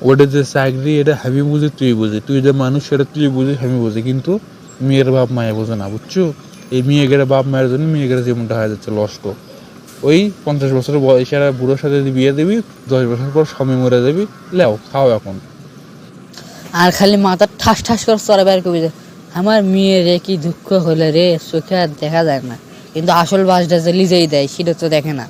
ওটা যে চাকরি এটা আমি বুঝি তুই বুঝি, তুই যে মানুষ সেটা তুই বুঝিস আমি বুঝি, কিন্তু মেয়ের বাপ মায়ে বোঝে না, বুঝছো? এই মেয়েগেরা বাপ মায়ের জন্য মেয়েগেরা জীবনটা হয়ে যাচ্ছে নষ্ট। ওই 50 বছরের বয়সে আর বুড়োর সাথে যদি বিয়ে দিবি, 10 বছর পর স্বামী মরে যাবি, লেও খাও এখন। আর খালি মাথা ঠাস ঠাস করে চড়ে বের করবি যে আমার মেয়ে রে কি দুঃখ হলে রে, চোখে আর দেখা যায় না, কিন্তু আসল বাসটা যে লিজেই দেয় সেটা তো দেখে না।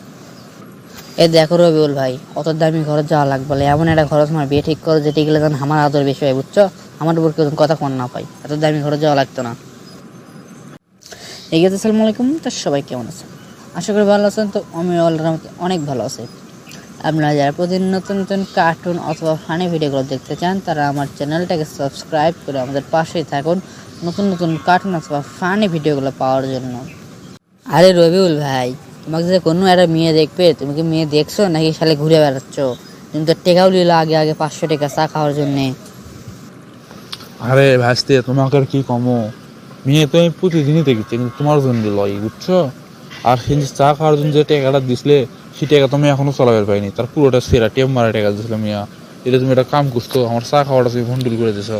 এ দেখো রবিউল ভাই, অত দামি ঘরে যাওয়া লাগবে না, এমন একটা ঘরে তোমার বিয়ে ঠিক করো যেটি গেলে যেন আমার আদর বেশি হয়, বুঝছো? আমার উপর কেউ কথা কন না পাই, এত দামি ঘরে যাওয়া লাগতো না। এগিয়ে আসসালামু আলাইকুম, তো সবাই কেমন আছেন? আশা করি ভালো আছেন। তো আমি অনেক ভালো আছি। আপনারা যারা প্রতিদিন নতুন নতুন কার্টুন অথবা ফানি ভিডিওগুলো দেখতে চান তারা আমার চ্যানেলটাকে সাবস্ক্রাইব করে আমাদের পাশেই থাকুন নতুন নতুন কার্টুন অথবা ফানি ভিডিওগুলো পাওয়ার জন্য। আরে রবিউল ভাই, তোমাকে যে কোনো একটা মেয়ে দেখবে, তুমি কি মেয়ে দেখছো নাকি খালি ঘুরে বেড়াচ্ছ? তুমি তো টেকাও নিলে আগে আগে 500 টাকা চা খাওয়ার জন্যে। আরে ভাসতে তোমাকে আর কি কমো, মেয়ে তো আমি প্রতিদিনই দেখেছি, কিন্তু তোমার জন্য লয়, বুঝছো? আর সেই যে চা খাওয়ার জন্য যে টাকাটা দিছিলে, সেই টাকা তুমি এখনো চলাবার পাইনি, তার পুরোটা সেরা টেপ মারা টাকা দিছিল মিয়া। এটা তুমি একটা কাম করছো, আমার চা খাওয়াটা তুমি ভন্ডুল করে দিছো।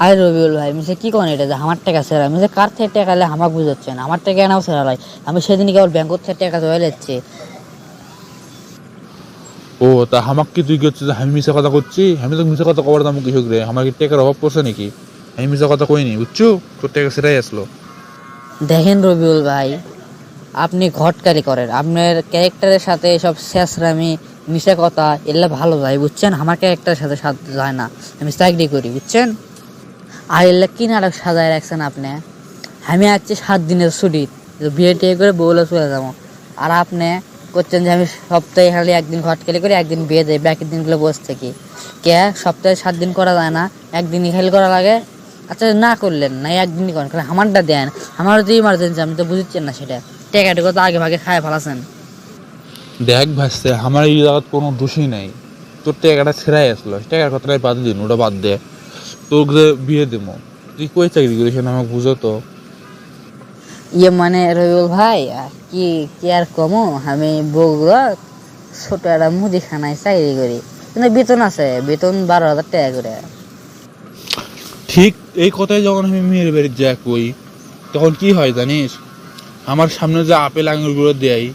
আরে রবিউল ভাই, আমি কি করেন এটা যে আমার টাকা সেরা, আমি যে কার থেকে টাকা আমাকে বুঝাচ্ছেন, আমার টাকা নাও সেরা লাই। আমি সেদিন কেবল ব্যাংক থেকে টাকা জমা যাচ্ছে। ও তা আমাকে কি তুই কি হচ্ছে যে আমি মিশা কথা করছি? আমি তো মিশা কথা কবার দাম কৃষক রে, আমার কি টাকার অভাব পড়ছে নাকি? আমি মিশা কথা কইনি, বুঝছো? তোর টাকা সেরাই আসলো। দেখেন রবিউল ভাই, আপনি ঘটকারি করেন, আপনার ক্যারেক্টারের সাথে এসব শেষরামি মিশা কথা এগুলো ভালো যায়, বুঝছেন? আমার ক্যারেক্টারের সাথে সাথে যায় না, আমি চাকরি করি, বুঝছেন? আর এগুলো কি নাটক সাজায় রাখছেন আপনি? আমি আছি 7 দিনের ছুটি, বিয়ে টিয়ে করে বউলে চলে যাবো, আর আপনি করছেন যে আমি সপ্তাহে খালি একদিন ঘটকালি করে একদিন বিয়ে দেয়, বাকি দিনগুলো বসে থাকি। কে সপ্তাহে 7 দিন করা যায় না, একদিনই খালি করা লাগে? আচ্ছা না করলেন না, একদিনই করেন, খালি আমারটা দেন। আমারও তো ইমার্জেন্সি, আমি তো বুঝছেন না সেটা, টেকাটুকু তো আগে ভাগে খায় ফেলাছেন। দেখ ভাসছে, আমার এই জায়গার কোনো দোষই নাই, তোর টাকাটা ছেড়াই আসলো, টাকার কথাটাই বাদ দিন, ওটা বাদ দে। তোর যে বিয়ে দেবো, তুই কই চাকরি করিস আমাকে বুঝো তো। ইয়ে মানে রবিউল ভাই, কি কি আর কমো, আমি বগুড়া ছোট একটা মুদিখানায় চাকরি করি, কিন্তু বেতন আছে, বেতন 12,000 টাকা করে। ঠিক এই কথাই যখন আমি মেয়ের বাড়ি যা কই, তখন কি হয় জানিস? আমার সামনে যে আপেল আঙুরগুলো দেয়,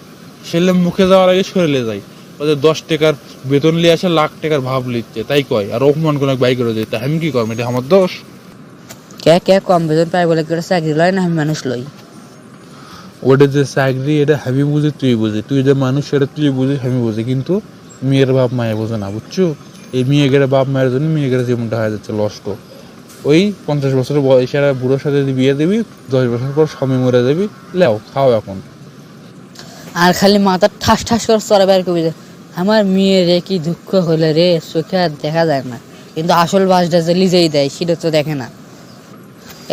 সেলে মুখে যাওয়ার আগে সরেলে যায়। ওদের 10 টাকার বেতন নিয়ে আসে, লাখ টাকার ভাব লিখছে, তাই কয়, আর অপমান করে বাইক করে দেয়, তা আমি কি করবো? এটা আমার দোষ? কে কে কম বেতন পাই বলে করে চাকরি লয় না, আমি মানুষ লই? ওটা যে চাকরি এটা আমি বুঝি তুই বুঝি, তুই যে মানুষ সেটা তুই বুঝিস আমি বুঝি, কিন্তু মেয়ের বাপ মায়ে বোঝে না, বুঝছো? এই মেয়েগেরা বাপ মায়ের জন্য মেয়েগেরা জীবনটা হয়ে যাচ্ছে নষ্ট। ওই 50 বছরের বয়সে আর বুড়োর সাথে যদি বিয়ে দিবি, 10 বছর পর স্বামী মরে যাবি, লেও খাও এখন। আর খালি মাথা ঠাস ঠাস করে চড়ে বের করবি যে আমার মেয়ে রে কি দুঃখ হলে রে, চোখে আর দেখা যায় না, কিন্তু আসল বাসটা যে লিজেই দেয় সেটা তো দেখে না।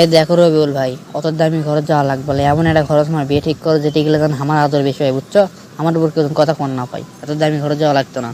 এ দেখো রবিউল ভাই, অত দামি ঘরে যাওয়া লাগবে না, এমন একটা ঘরে তোমার বিয়ে ঠিক করো যেটি গেলে যেন আমার আদর বেশি হয়, বুঝছো? আমার উপর কেউ কথা কন না পাই, এত দামি ঘরে যাওয়া লাগতো না।